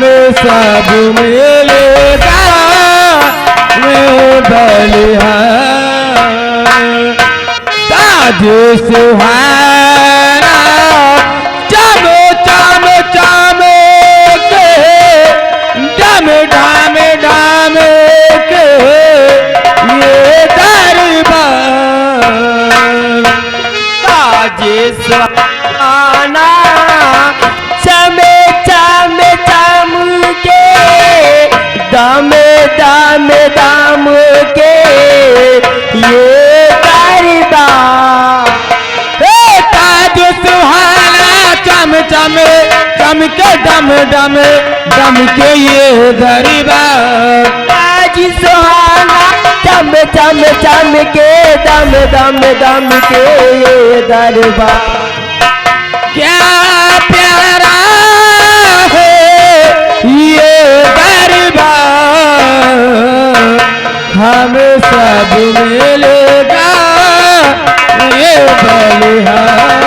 हमें सब मिलेगा में बलिहार ताज सुहाना चम चम चम के डम ढाम ढाम के ये दरबार ताज सुहाना चम चम चम के दम दम दम के ये दरबार ताज सुहाना चम चम चम के डम डम डम के ये दरबार ताज सुहाना चम चम चम के दम दम दम के ये दरबार क्या प्यारा है ये दरबार हमें सब मिलेगा ये बलिहार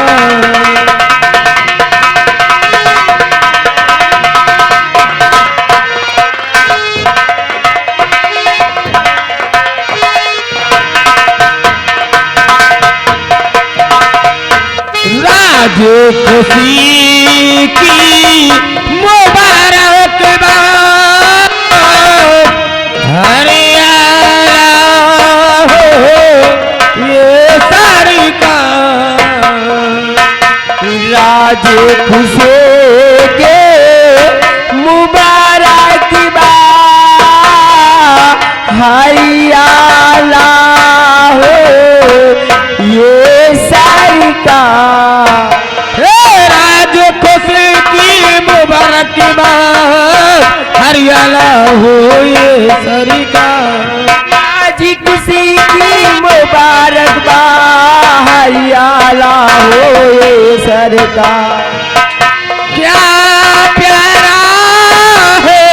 राज खुशी की मुबारक बात हरियाणा हो ये सरकार राज खुशी के मुबारक बात हरियाणा हो ये सरकार राज खुशी की मुबारक बात हरियाणा हो ये सरकार राज खुशी की मुबारक बात हरियाणा हो ये सरकार क्या प्यारा है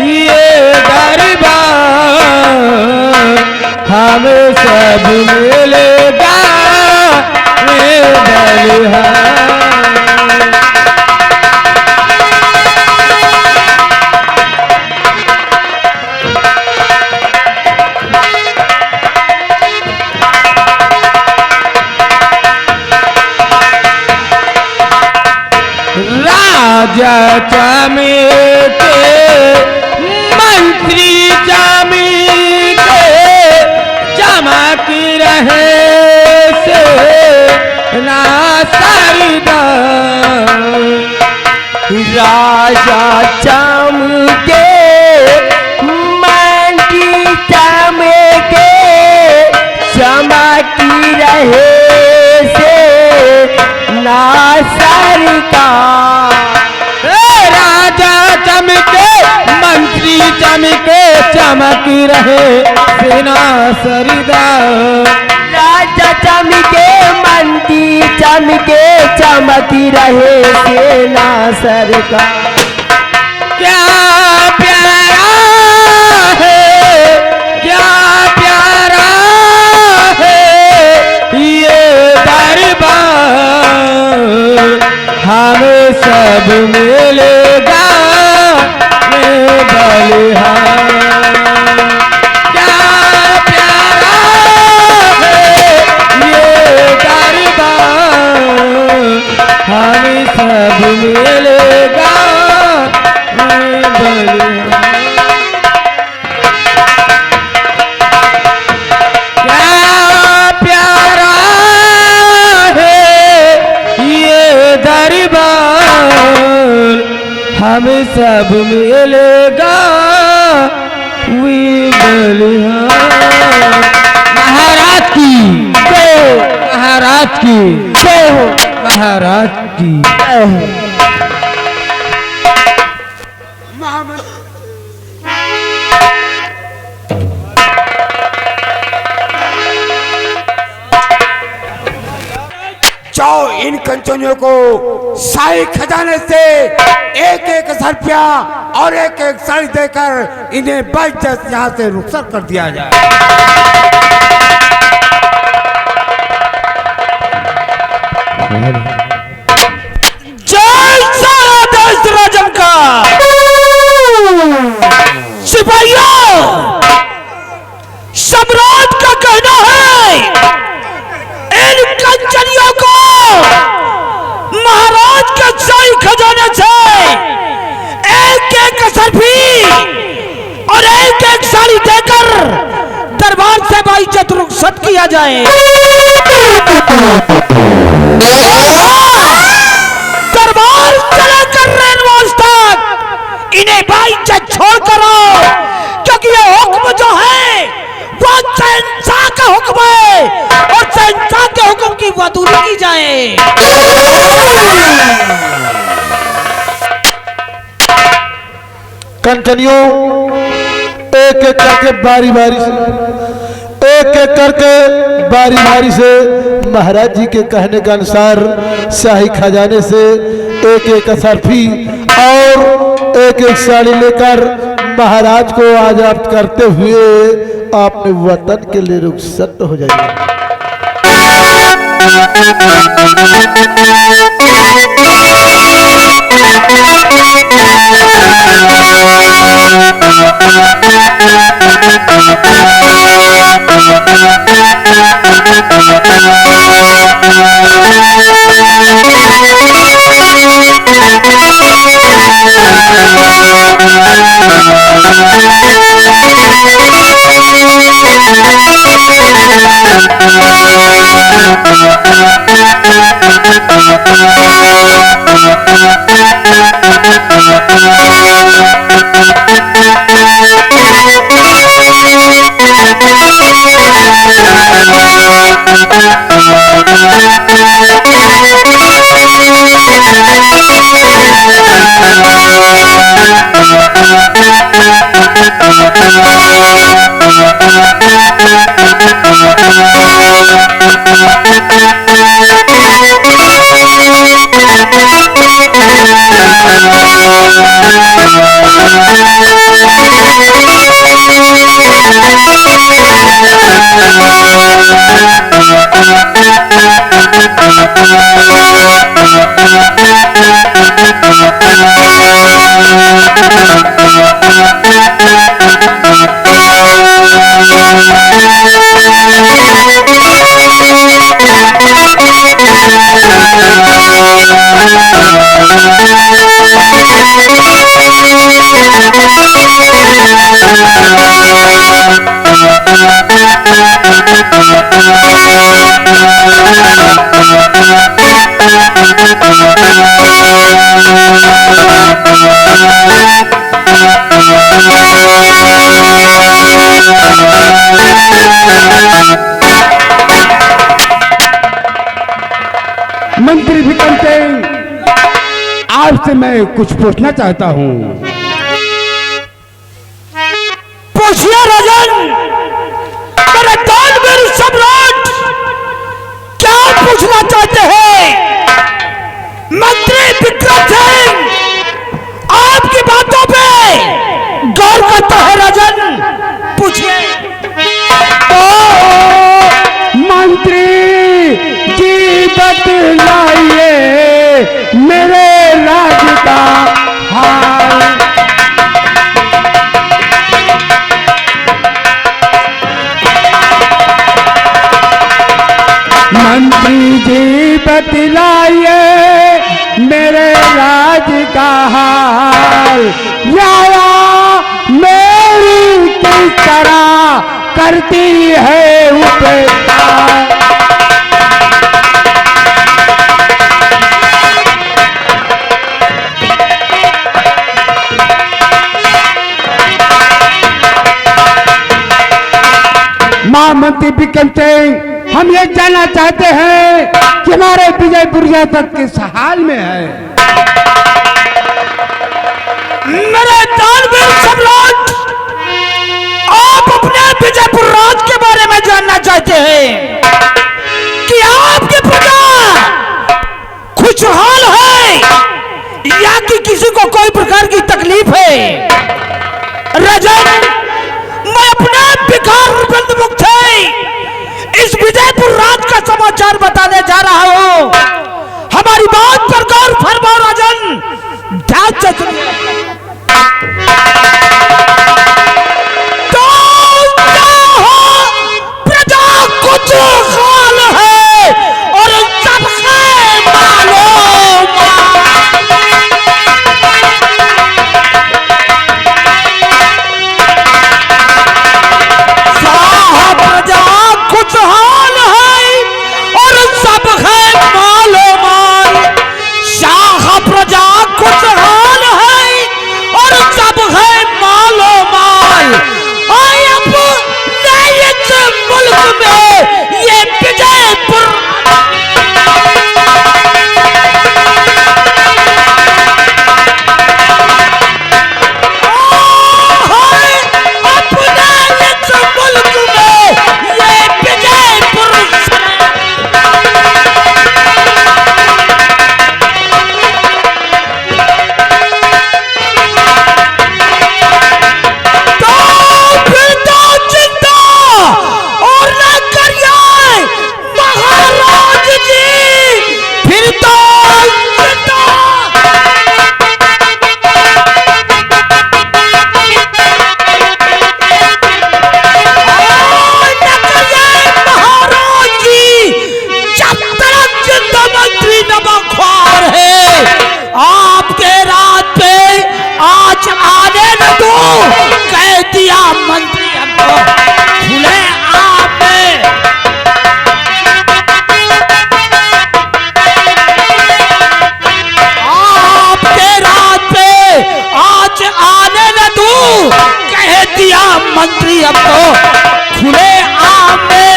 ये दरबार हमें सब मिलेगा ये बलिहार राजा चमके मंत्री चमके चमक रहे से ना सरदार राजा चमके मंत्री चमके चमक रहे से ना सरकार राजा चमके मंत्री चमके चमक रहे सेना सरदार राजा चमके मंत्री चमके चमक रहे सेना सरकार क्या प्यारा है क्या प्यारा है ये दरबार हमें सब मिलेगा ये बलिहार क्या प्यारा है ये दरबार हमें सब मिलेगा ये बलिहार क्या प्यारा है ये दरबार हमें सब मिलेगा वी बलिहार महाराज की जय महाराज की जय हो महाराज की जय हो जाओ इन कंचनियों को शाही खजाने से एक एक रुपया और एक एक साड़ी देकर इन्हें बजट यहाँ से रुखसत कर दिया जाए। जय सारा देश राजम का। जाए। दरबार चले कर रेनवास तक इन्हें बाइज्जत छोड़ करो, क्योंकि ये हुक्म जो है वो शहंशाह का हुक्म है और शहंशाह के हुक्म की बदूरी की जाए। कंचनियों, एक एक करके बारी बारी से महाराज जी के कहने के अनुसार शाही खजाने से एक एक असरफी और एक एक साड़ी लेकर महाराज को आजाद करते हुए अपने वतन के लिए रुखसत हो जाइए। मंत्री विक्रम सिंह, आपसे मैं कुछ पूछना चाहता हूँ। पूछिए राजन, मेरे दानवीर सम्राट क्या पूछना चाहते हैं? मंत्री विक्रम सिंह आपकी बातों पे गौर करता है राजन, पूछिए। मंत्री जी बतलाइए मेरे राज्य का हाल। मंत्री जी बतलाइए मेरे राज्य का हाल। यारा मेरी किस तरह करती है उपेक्षा। महामंत्री विक्रम सिंह, हम ये जानना चाहते हैं कि हमारे विजयपुर तक किस हाल में है। मेरे दानवीर सम्राट, आप अपने विजयपुर राज के बारे में जानना चाहते हैं कि आपकी प्रजा खुशहाल है या कि किसी को कोई प्रकार की तकलीफ है? राजन, मैं अपने बिकार बंद मुक्त इस विजयपुर राज का समाचार बताने जा रहा हूं। हमारी बात पर गौर फरमाओ राजन, ध्यान से सुनिए। प्रजा कुछ हाल है और सबसे मालूम। साहब प्रजा कुछ हाल आने न दूं, कह दिया मंत्री हमको खुले आम में। आपके राज पे आज आने न दूं, कह दिया मंत्री हमको खुले आम में।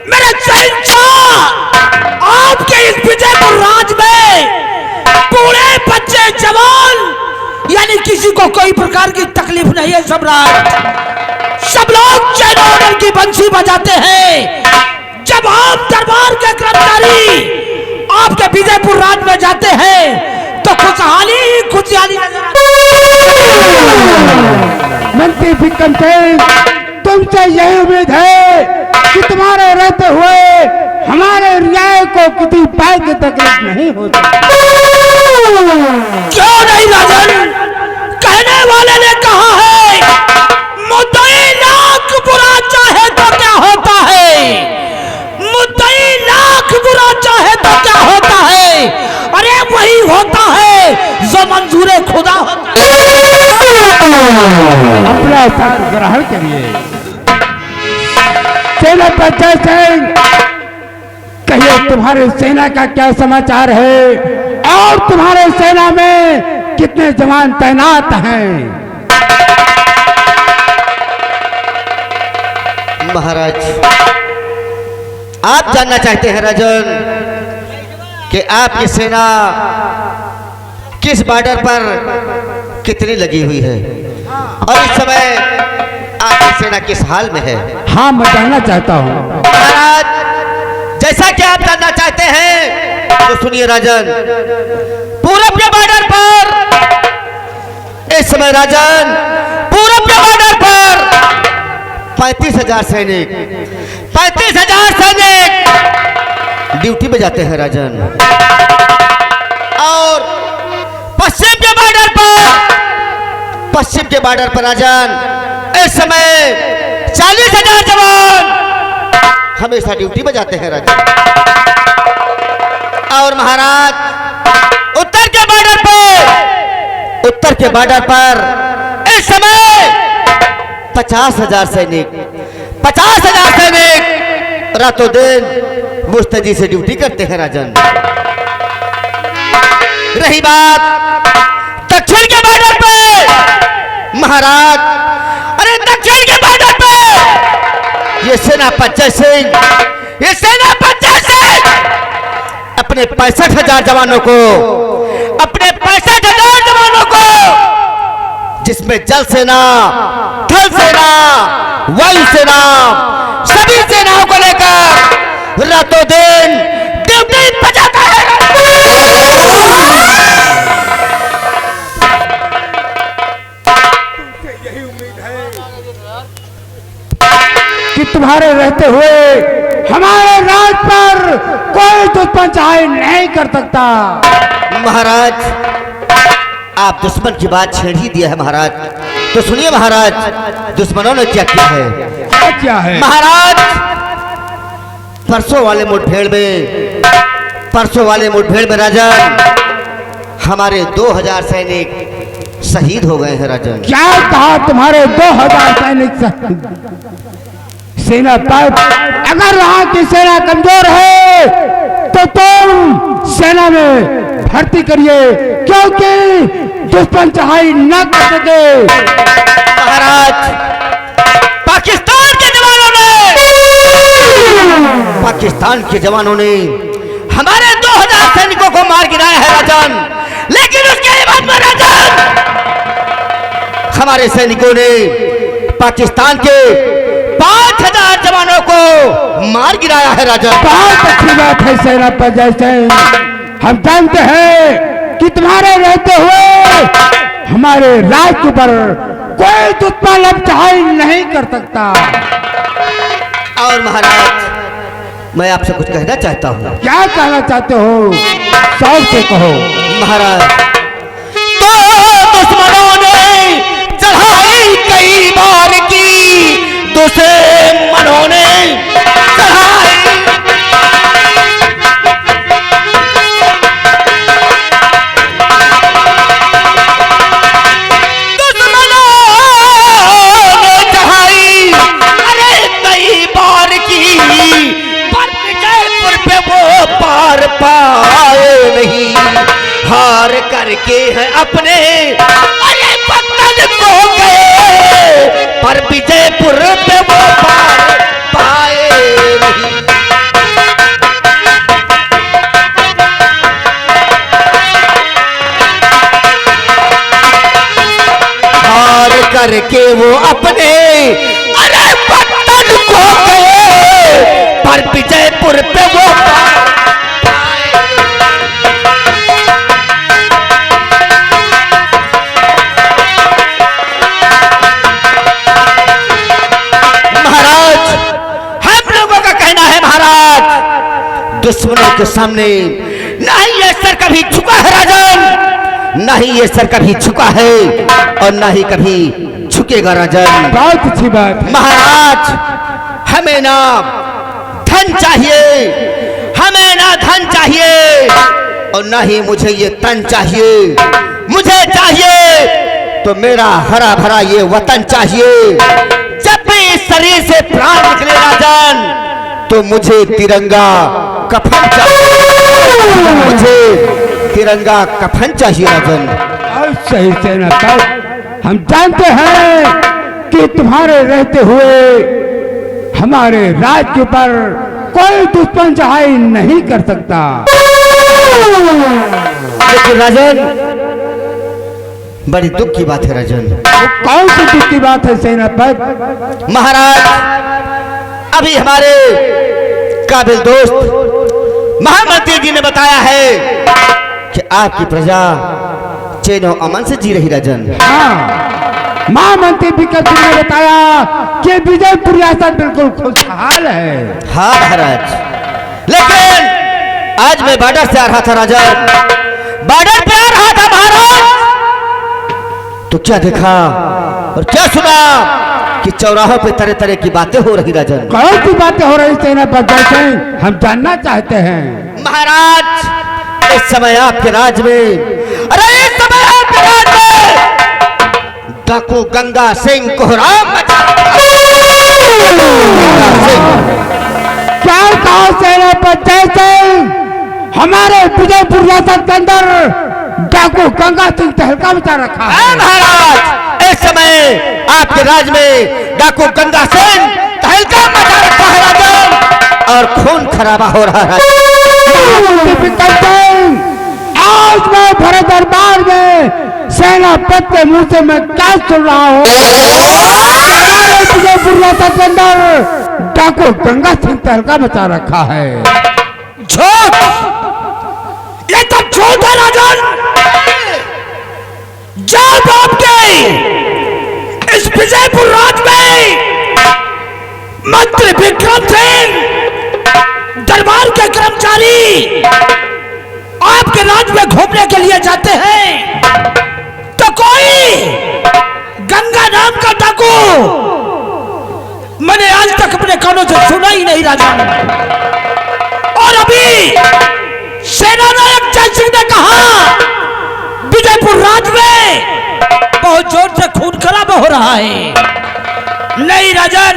मेरे शहंशाह, आपके इस विजयपुर राज में पूरे बच्चे जवान, यानी किसी को कोई प्रकार की तकलीफ नहीं है सम्राट। सब लोग चैनों की बंसी बजाते हैं। जब आप दरबार के कर्मचारी आपके विजयपुर राज में जाते हैं तो खुशहाली खुशहाली नजर आती है। मंत्री बिक्रम सिंह, तुमसे यही उम्मीद है कि तुम्हारे रहते हुए हमारे न्याय को किसी पाए की तकलीफ नहीं होती। क्यों नहीं राजन? कहने वाले ने कहा है मुद्दई लाख बुरा चाहे तो क्या होता है, मुद्दई लाख बुरा चाहे तो क्या होता है। अरे वही होता है जो मंजूरे खुदा होता है। अपना सत्य ग्रहण करिए। सेनापति सिंह, कहिए तुम्हारे सेना का क्या समाचार है और तुम्हारे सेना में कितने जवान तैनात हैं? महाराज, आप जानना चाहते हैं राजन कि आपकी सेना किस बॉर्डर पर कितनी लगी हुई है और इस समय आपकी सेना किस हाल में है? हाँ, मैं जानना चाहता हूँ। महाराज, जैसा कि आप जानना चाहते हैं तो सुनिए राजन। पूरब के बॉर्डर पर इस समय राजन, पूरब के बॉर्डर पर 35,000 सैनिक, 35,000 सैनिक ड्यूटी पे जाते हैं राजन। और पश्चिम के बॉर्डर पर राजन इस समय 40,000 जवान हमेशा ड्यूटी पे जाते हैं राजन। और महाराज, उत्तर के बॉर्डर पर इस समय 50,000 सैनिक, 50,000 सैनिक रातों दिन मुस्तैदी से ड्यूटी करते हैं राजन। रही बात दक्षिण के बॉर्डर पे महाराज, अरे दक्षिण के बॉर्डर पे ये सेनापति सिंह, अपने 65,000 जवानों को, अपने 65,000 जवानों को, जिसमें जल सेना, थल सेना, वायु सेना, सभी सेनाओं को लेकर रातों दिन ड्यूटी पे जाता है। कि तुम्हारे रहते हुए हमारे राज पर कोई दुश्मन चाहे नहीं कर सकता। महाराज, आप दुश्मन की बात छेड़ ही दिया है महाराज, तो सुनिए महाराज, दुश्मनों ने क्या किया है। क्या है महाराज? परसों वाले मुठभेड़ में राजन हमारे 2000 सैनिक शहीद हो गए हैं राजन। क्या कहा? तुम्हारे 2000 सैनिक सेना पर? अगर वहां की सेना कमजोर है तो तुम सेना में भर्ती करिए, क्योंकि दुश्मन चढ़ाई न कर सके। महाराज, पाकिस्तान के जवानों ने हमारे 2000 सैनिकों को मार गिराया है राजन, लेकिन उसके बाद में राजन हमारे सैनिकों ने पाकिस्तान के 5000 जवानों को मार गिराया है राजन। बहुत अच्छी बात है सेनापति जैसे। हम जानते हैं कि तुम्हारे रहते हुए हमारे राज्य पर कोई दुश्मन अब चढ़ाई नहीं कर सकता। और महाराज, मैं आपसे कुछ कहना चाहता हूँ। क्या कहना चाहते हो? शौक से कहो। महाराज, तो दुश्मनों ने चढ़ाई कई बार की, के हैं अपने, अरे पतन को गए पर विजयपुर पे वो पार पाए नहीं। हार करके वो अपने अरे पतन को गए पर विजयपुर पे वो पार दुश्मनों के सामने नहीं ये सर कभी झुका है राजन, नहीं ये सर कभी झुका है और ना ही कभी झुकेगा राजन। बहुत अच्छी बात। महाराज हमें ना धन चाहिए, हमें ना धन चाहिए और ना ही मुझे ये तन चाहिए। मुझे चाहिए तो मेरा हरा भरा ये वतन चाहिए। जब भी इस शरीर से प्राण निकले राजन तो मुझे तिरंगा कफन चाहिए, मुझे तिरंगा कफन चाहिए राजन। और सही सेनापति, हम जानते हैं कि तुम्हारे रहते हुए हमारे राज्य पर कोई दुश्मन चढ़ाई नहीं कर सकता। लेकिन राजन बड़ी दुख की बात है राजन। कौन सी दुख की बात है सेनापति? महाराज अभी हमारे काबिल दोस्त महामंत्री जी ने बताया है कि आपकी प्रजा चैनो अमन से जी रही राजन। हाँ, महामंत्री विक्रम सिंह ने बताया कि विजयपुर रियासत बिल्कुल खुशहाल है। हाँ महाराज, लेकिन आज मैं बॉर्डर से आ रहा था राजन, बॉर्डर पे आ रहा था महाराज, तो क्या देखा और क्या सुना कि चौराहों पे तरह तरह की बातें हो रही राजन। कौन सी बातें हो रही सेनापति सिंह, हम जानना चाहते हैं। महाराज इस समय आपके राज्य में, अरे इस समय आपके राज्य में डाकू गंगा सिंह कोहराम मचा रहा है। क्या कहा सेनापति सिंह, हमारे विजयपुर रियासत के अंदर डाकू गंगा सिंह तहलका मचा रखा है। महाराज इस समय आपके राज्य में डाकू गंगा सिंह तहलका मचा रखा है राजन, और खून खराबा हो रहा है। आज मैं भरे दरबार में सेनापति के मुंह से मैं क्या सुन रहा हूँ, विजयपुर रियासत के अंदर डाकू गंगा सिंह तहलका मचा रखा है। झूठ, ये तो झूठ है राजन। जब आपके इस विजयपुर राज में मंत्री विक्रम सिंह दरबार के कर्मचारी आपके राज में घूमने के लिए जाते हैं तो कोई गंगा नाम का डाकू मैंने आज तक अपने कानों से सुना ही नहीं राजन। और अभी सेनानायक जय सिंह ने कहा विजयपुर राज में बहुत जोर से खून खराबा हो रहा है। नहीं राजन,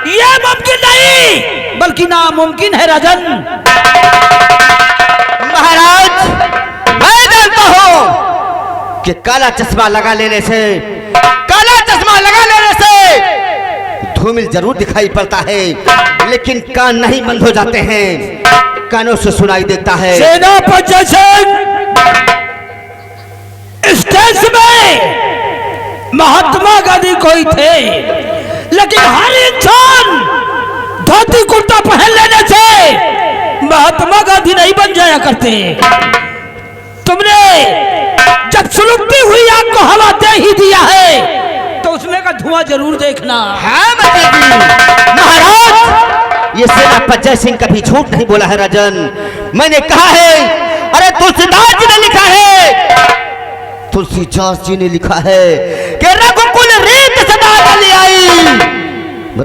यह मुमकिन नहीं बल्कि नामुमकिन है राजन। महाराज मैं जानता हूं कि काला चश्मा लगा लेने से, काला चश्मा लगा लेने से धूमिल जरूर दिखाई पड़ता है, लेकिन कान नहीं बंद हो जाते हैं, कानों से सुनाई देता है। सेनापति जय सिंह, इस देश में महात्मा गांधी कोई थे, लेकिन हर इंसान धोती कुर्ता पहन लेने से महात्मा गांधी नहीं बन जाया करते। तुमने जब सुलगती हुई आग को हवा दे ही दिया है तो उसमें का धुआं जरूर देखना। हाँ महाराज, ये सेनापति जय सिंह कभी झूठ नहीं बोला है राजन। मैंने कहा है, अरे तुलसीदास जी ने लिखा है, तुलसीदास जी ने लिखा है कि रघुकुल रीत सदा चली आई।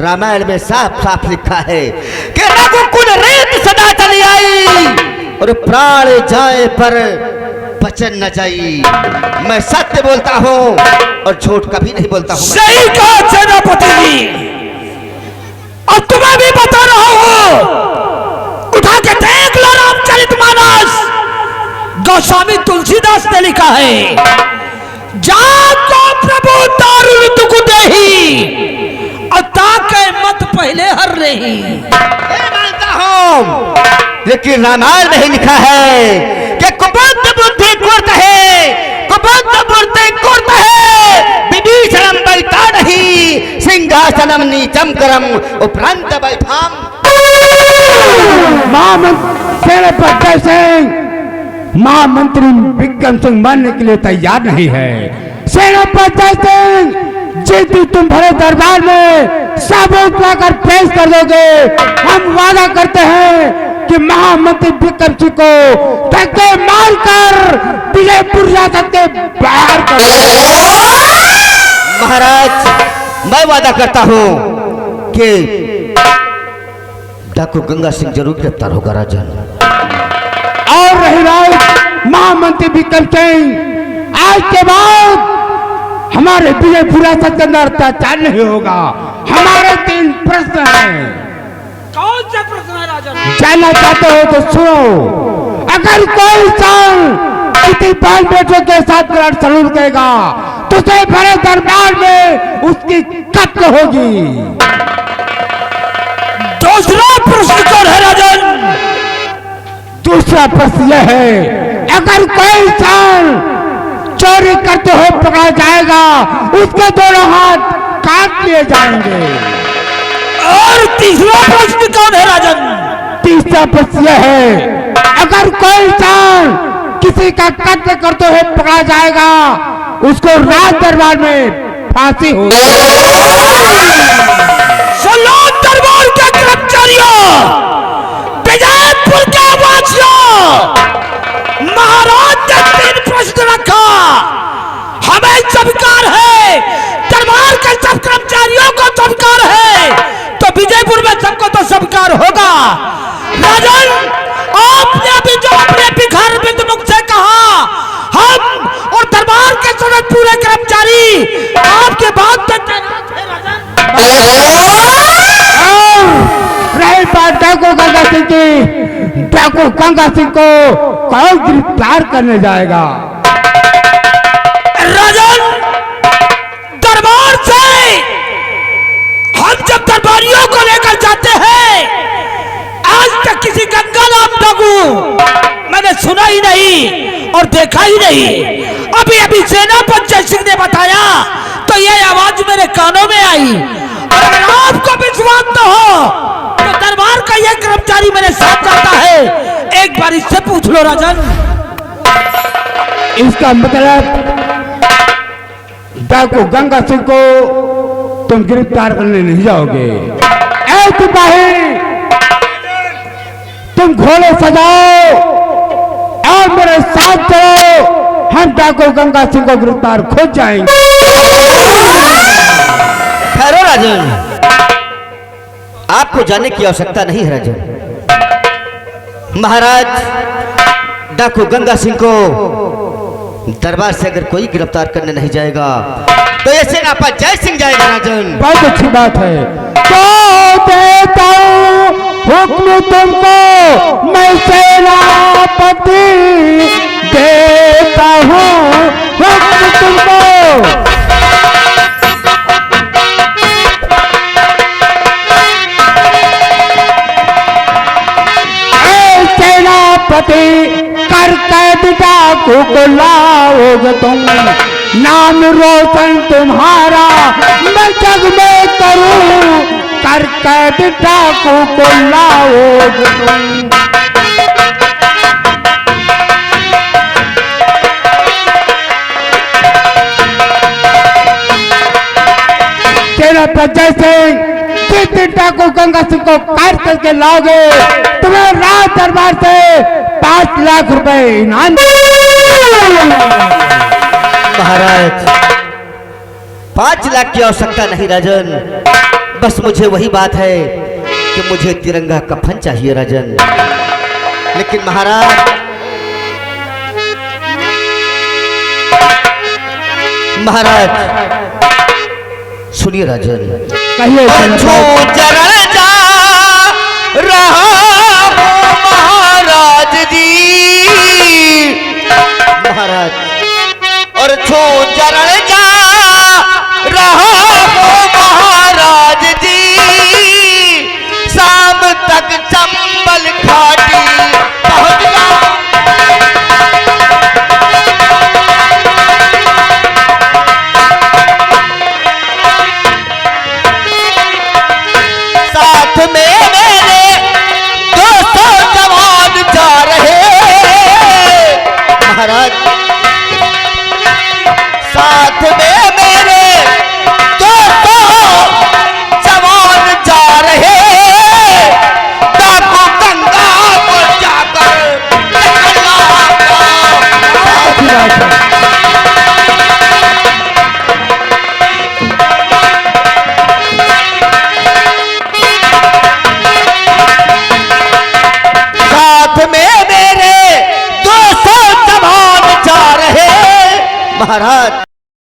रामायण में साफ साफ लिखा है कि रघुकुल रीत सदा चली आई और प्राण जाए पर बचन न जाई। मैं सत्य बोलता हूँ और झूठ कभी नहीं बोलता हूँ। सही कहा सेनापति जी, और तुम्हें भी बता रहा हूँ, उठा के देख लो रामचरितमानस। गोस्वामी तुलसीदास ने लिखा है, जाको प्रभु दारुल तुक देही अता के मत पहले हर रही। मानता हूं, लेकिन रामायण में ही लिखा है कि कुबंध बुद्धि कुर्त है, कुबंध बुद्धि कुर्त है, विभीषणम बैठा नहीं, सिंहासनम नीचम करम उपरांत बैठाम। सेनापति सिंह महामंत्री विक्रम सिंह मानने के लिए तैयार नहीं है। सेनापति सिंह यदि तुम भरे दरबार में सबूत लाकर पेश कर दोगे, हम वादा करते हैं कि महामंत्री विक्रम सिंह को धक्के मारकर विजयपुर रियासत के बाहर कर देंगे। महाराज, मैं वादा करता हूं कि डाकू गंगा सिंह जरूर गिरफ्तार होगा राजन। और रही बात महामंत्री विक्रम सिंह, आज के बाद हमारे विजयपुर रियासत के अंदर अत्याचार नहीं होगा। हमारे 3 प्रश्न हैं। कौन से प्रश्न है राजन? जानना चाहते हो तो सुनो। अगर कोई इंसान किसी 5 बेटों के साथ विराट सलून करेगा तो उसे बड़े दरबार में उसकी कत्ल होगी। दूसरा प्रश्न कौन है राजन? दूसरा प्रश्न यह है, अगर कोई इंसान चोरी करते हुए पकड़ा जाएगा उसके दोनों हाथ काट लिए जाएंगे। और तीसरा प्रश्न कौन है राजन? तीसरा प्रश्न यह है, अगर कोई इंसान किसी का कत्ल करते हुए पकड़ा जाएगा उसको राज दरबार में फांसी होगी। सलोन दरबार के कर्मचारियों, विजयपुर के वासियों, महाराज ने 3 प्रश्न रखा, हमें स्वीकार है, दरबार के सब कर्मचारियों को स्वीकार है, तो विजयपुर में सबको तो स्वीकार होगा। राजन, आपने अभी जो अपने भिखार बिंद मुख से कहा, हम और दरबार के सभी पूरे कर्मचारी आपके बात पे तैनात है राजन। रही बात डाकू गंगा सिंह की, डाकू गंगा सिंह को कौन गिरफ्तार करने जाएगा? राजन, दरबार से हम जब दरबारियों को लेकर जाते हैं, आज तक किसी गंगा नाम डाकू मैंने सुना ही नहीं और देखा ही नहीं। अभी अभी सेनापति जय सिंह ने बताया तो ये आवाज मेरे कानों में आई। और अगर आपको विश्वास न हो तो दरबार का यह कर्मचारी मेरे साथ जाता है, एक बार इससे पूछ लो राजन। इसका मतलब डाकू गंगा सिंह को तुम गिरफ्तार करने नहीं जाओगे। ऐ सिपाही, तुम घोड़े सजाओ और मेरे साथ चलो, हम डाकू गंगा सिंह को गिरफ्तार खोज जाएंगे। ठहरो राजन, आपको जाने की आवश्यकता नहीं है राजन। महाराज, डाकू गंगा सिंह को दरबार से अगर कोई गिरफ्तार करने नहीं जाएगा तो ये सेनापति जय सिंह जाएगा राजन। बहुत अच्छी बात है। तो देता हूँ हुक्म तुमको, मैं सेनापति देता हूँ हुक्म तुमको। सेनापति कर कैद डाकू को लाओगे तुम, नाम रोशन तुम्हारा मैं जग में करूं, कर कैद डाकू को लाओगे तुम। सेनापति जय सिंह, जिस डाकू गंगा सिंह को कैद करके लाओगे तुम्हें राज दरबार से 5 लाख रुपए इनाम। महाराज, 5 लाख की आवश्यकता नहीं राजन, बस मुझे वही बात है कि मुझे तिरंगा कफन चाहिए राजन। लेकिन महाराज, सुनिए राजन, कहिए चरण जा रहा हूं महाराज जी, महाराज